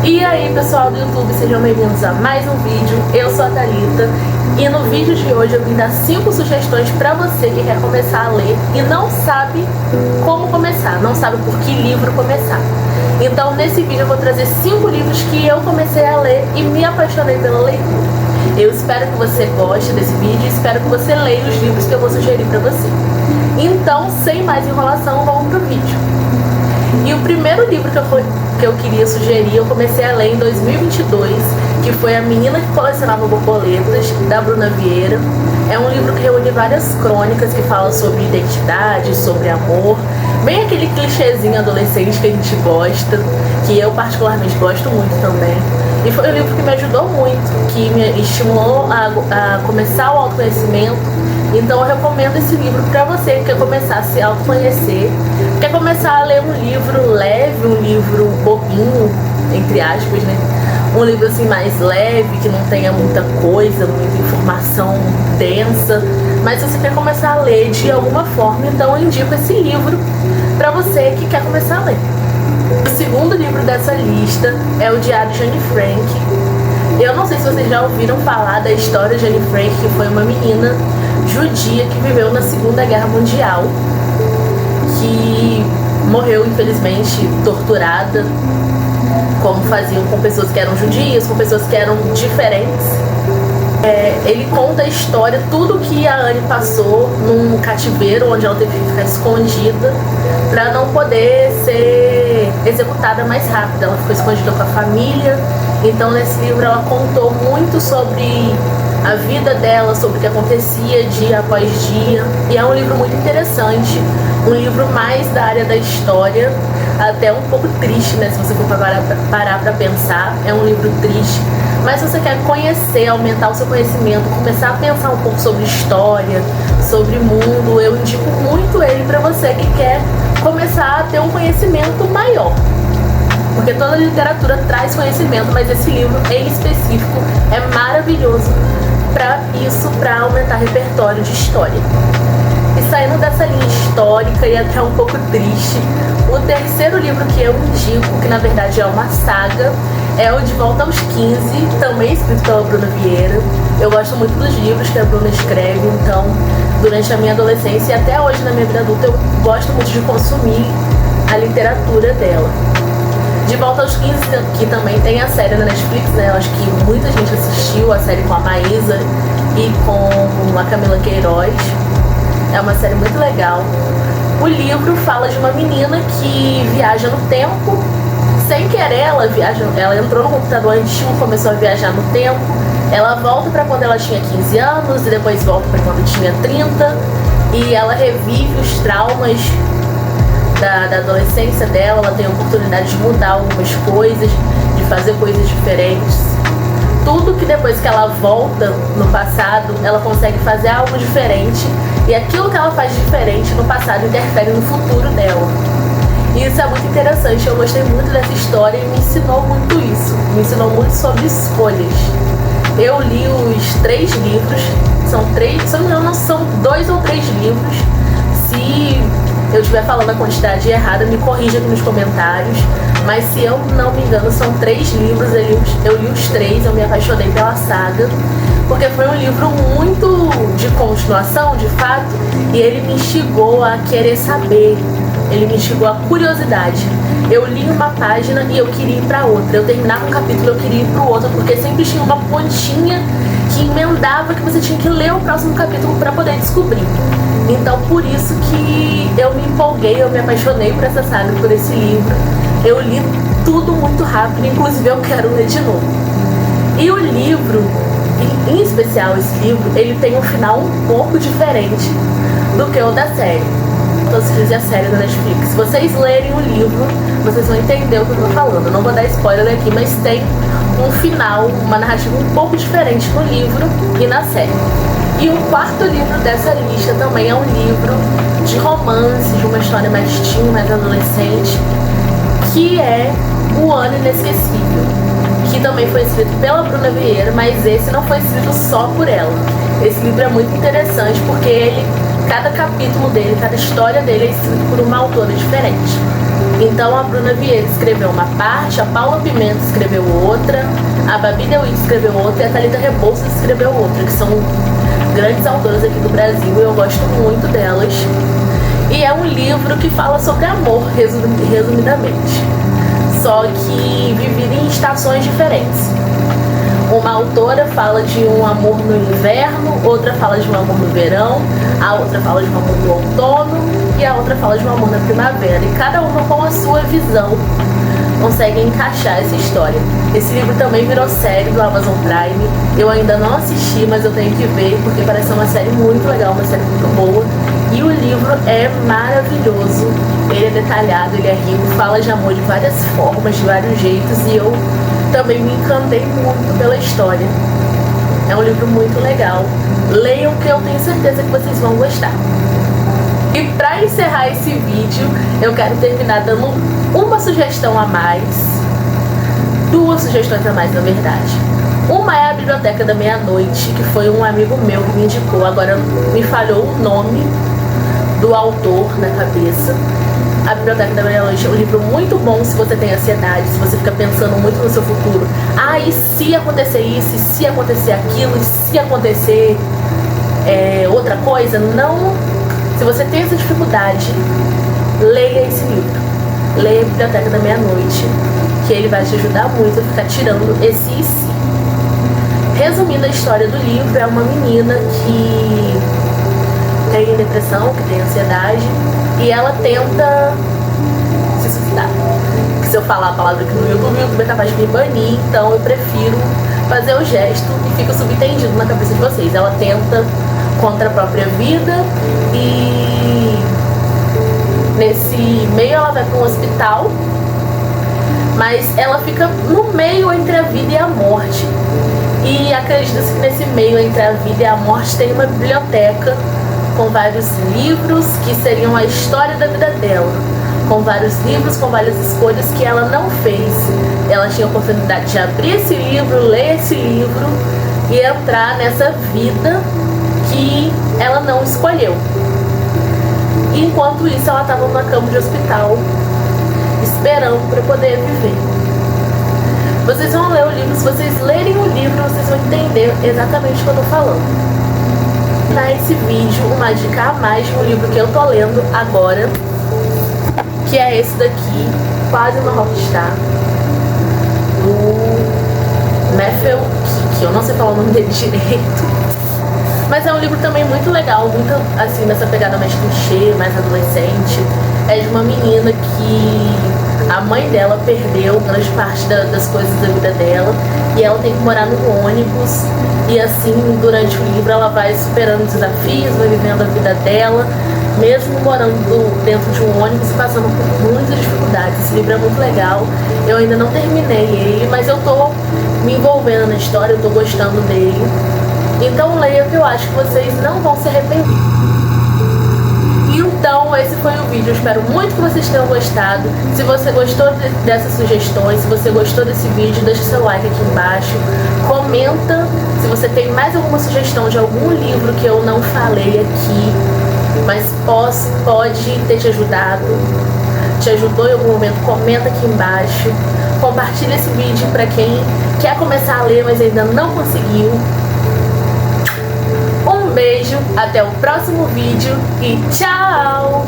E aí pessoal do YouTube, sejam bem-vindos a mais um vídeo. Eu sou a Thalita e no vídeo de hoje eu vim dar 5 sugestões pra você que quer começar a ler e não sabe como começar, não sabe por que livro começar. Então nesse vídeo eu vou trazer 5 livros que eu comecei a ler e me apaixonei pela leitura. Eu espero que você goste desse vídeo e espero que você leia os livros que eu vou sugerir pra você. Então, sem mais enrolação, vamos pro vídeo. E o primeiro livro que eu queria sugerir, eu comecei a ler em 2022, que foi A Menina que Colecionava Borboletas, da Bruna Vieira. É um livro que reúne várias crônicas que falam sobre identidade, sobre amor, bem aquele clichêzinho adolescente que a gente gosta, que eu particularmente gosto muito também. E foi um livro que me ajudou muito, que me estimulou a começar o autoconhecimento. Então eu recomendo esse livro para você que quer começar a se autoconhecer, quer começar a ler um livro leve, um livro bobinho, entre aspas, né? Um livro assim mais leve, que não tenha muita coisa, muita informação densa, mas se você quer começar a ler de alguma forma, então eu indico esse livro para você que quer começar a ler. O segundo livro dessa lista é o Diário de Anne Frank. Eu não sei se vocês já ouviram falar da história de Anne Frank, que foi uma menina judia que viveu na Segunda Guerra Mundial, que morreu infelizmente torturada, como faziam com pessoas que eram judias, com pessoas que eram diferentes. Ele conta a história, tudo que a Anne passou num cativeiro onde ela teve que ficar escondida para não poder ser executada mais rápido. Ela ficou escondida com a família. Então nesse livro ela contou muito sobre a vida dela, sobre o que acontecia dia após dia. E é um livro muito interessante, um livro mais da área da história, até um pouco triste, né? Se você for parar pra pensar, é um livro triste. Mas se você quer conhecer, aumentar o seu conhecimento, começar a pensar um pouco sobre história, sobre mundo, eu indico muito ele pra você que quer começar a ter um conhecimento maior. Porque toda literatura traz conhecimento, mas esse livro em específico é maravilhoso para isso, para aumentar repertório de história. E saindo dessa linha histórica e até um pouco triste, o terceiro livro que eu indico, que na verdade é uma saga, é o De Volta aos 15, também escrito pela Bruna Vieira. Eu gosto muito dos livros que a Bruna escreve, então durante a minha adolescência e até hoje na minha vida adulta eu gosto muito de consumir a literatura dela. De Volta aos 15, que também tem a série na Netflix, né? Eu acho que muita gente assistiu a série com a Maísa e com a Camila Queiroz. É uma série muito legal. O livro fala de uma menina que viaja no tempo. Sem querer, ela entrou no computador antigo, começou a viajar no tempo. Ela volta para quando ela tinha 15 anos e depois volta para quando tinha 30. E ela revive os traumas da adolescência dela. Ela tem a oportunidade de mudar algumas coisas, de fazer coisas diferentes. Tudo que depois que ela volta no passado, ela consegue fazer algo diferente. E aquilo que ela faz diferente no passado interfere no futuro dela. E isso é muito interessante, eu gostei muito dessa história e me ensinou muito isso. Me ensinou muito sobre escolhas. Eu li os 3 livros, são 3, se eu não me engano, são 2 ou 3 livros. Se eu estiver falando a quantidade errada, me corrija aqui nos comentários. Mas se eu não me engano, são 3 livros, eu li os 3, eu me apaixonei pela saga. Porque foi um livro muito de continuação, de fato, e ele me instigou a querer saber. Ele me instigou a curiosidade. Eu li uma página e eu queria ir pra outra. Eu terminava um capítulo e eu queria ir pro outro, porque sempre tinha uma pontinha que emendava que você tinha que ler o próximo capítulo para poder descobrir. Então por isso que eu me empolguei, eu me apaixonei por essa saga, por esse livro. Eu li tudo muito rápido, inclusive eu quero ler de novo. E o livro, em especial esse livro, ele tem um final um pouco diferente do que o da série. Então se fizer a série da Netflix, se vocês lerem o livro, vocês vão entender o que eu tô falando. Eu não vou dar spoiler aqui, mas tem um final, uma narrativa um pouco diferente no livro e na série. E o quarto livro dessa lista também é um livro de romance, de uma história mais teen, mais adolescente, que é O Ano Inesquecível, que também foi escrito pela Bruna Vieira, mas esse não foi escrito só por ela. Esse livro é muito interessante porque cada capítulo dele, cada história dele é escrito por uma autora diferente. Então a Bruna Vieira escreveu uma parte, a Paula Pimenta escreveu outra, a Babi Dewey escreveu outra e a Thalita Rebouças escreveu outra, que são grandes autoras aqui do Brasil e eu gosto muito delas. E é um livro que fala sobre amor, resumidamente, só que vivido em estações diferentes. Uma autora fala de um amor no inverno, outra fala de um amor no verão, a outra fala de um amor no outono e a outra fala de um amor na primavera. E cada uma com a sua visão consegue encaixar essa história. Esse livro também virou série do Amazon Prime. Eu ainda não assisti, mas eu tenho que ver porque parece uma série muito legal, uma série muito boa. E o livro é maravilhoso. Ele é detalhado, ele é rico, fala de amor de várias formas, de vários jeitos e eu também me encantei muito pela história. É um livro muito legal. Leiam que eu tenho certeza que vocês vão gostar. E para encerrar esse vídeo, eu quero terminar dando uma sugestão a mais. Duas sugestões a mais, na verdade. Uma é a Biblioteca da Meia-Noite, que foi um amigo meu que me indicou. Agora me falhou o nome do autor na cabeça. A Biblioteca da Meia-Noite é um livro muito bom se você tem ansiedade, se você fica pensando muito no seu futuro. Ah, e se acontecer isso, e se acontecer aquilo, e se acontecer outra coisa? Não. Se você tem essa dificuldade, leia esse livro. Leia a Biblioteca da Meia-Noite, que ele vai te ajudar muito a ficar tirando esse e se. Resumindo a história do livro, é uma menina que tem depressão, que tem ansiedade, e ela tenta se suicidar. Se eu falar a palavra aqui no YouTube, o YouTube é capaz de me banir, então eu prefiro fazer o gesto e fica subentendido na cabeça de vocês. Ela tenta contra a própria vida e nesse meio ela vai para um hospital, mas ela fica no meio entre a vida e a morte. E acredita-se que nesse meio entre a vida e a morte tem uma biblioteca com vários livros que seriam a história da vida dela, com vários livros, com várias escolhas que ela não fez. Ela tinha a oportunidade de abrir esse livro, ler esse livro e entrar nessa vida que ela não escolheu. E enquanto isso ela estava numa cama de hospital esperando para poder viver. Vocês vão ler o livro, se vocês lerem o livro vocês vão entender exatamente o que eu tô falando. Nesse vídeo, uma dica a mais de um livro que eu tô lendo agora, que é esse daqui, Quase uma Rockstar, do Matthew Kik. Eu não sei falar o nome dele direito, mas é um livro também muito legal, muito assim, nessa pegada mais clichê, mais adolescente. É de uma menina que a mãe dela perdeu grande parte das coisas da vida dela e ela tem que morar no ônibus. E assim, durante o livro, ela vai superando desafios, vai vivendo a vida dela, mesmo morando dentro de um ônibus e passando por muitas dificuldades. Esse livro é muito legal. Eu ainda não terminei ele, mas eu tô me envolvendo na história, eu tô gostando dele. Então leia, que eu acho que vocês não vão se arrepender. Então esse foi o vídeo, eu espero muito que vocês tenham gostado. Se você gostou dessas sugestões, se você gostou desse vídeo, deixa seu like aqui embaixo. Comenta se você tem mais alguma sugestão de algum livro que eu não falei aqui, mas pode ter te ajudado, te ajudou em algum momento. Comenta aqui embaixo. Compartilha esse vídeo para quem quer começar a ler, mas ainda não conseguiu. Um beijo, até o próximo vídeo e tchau!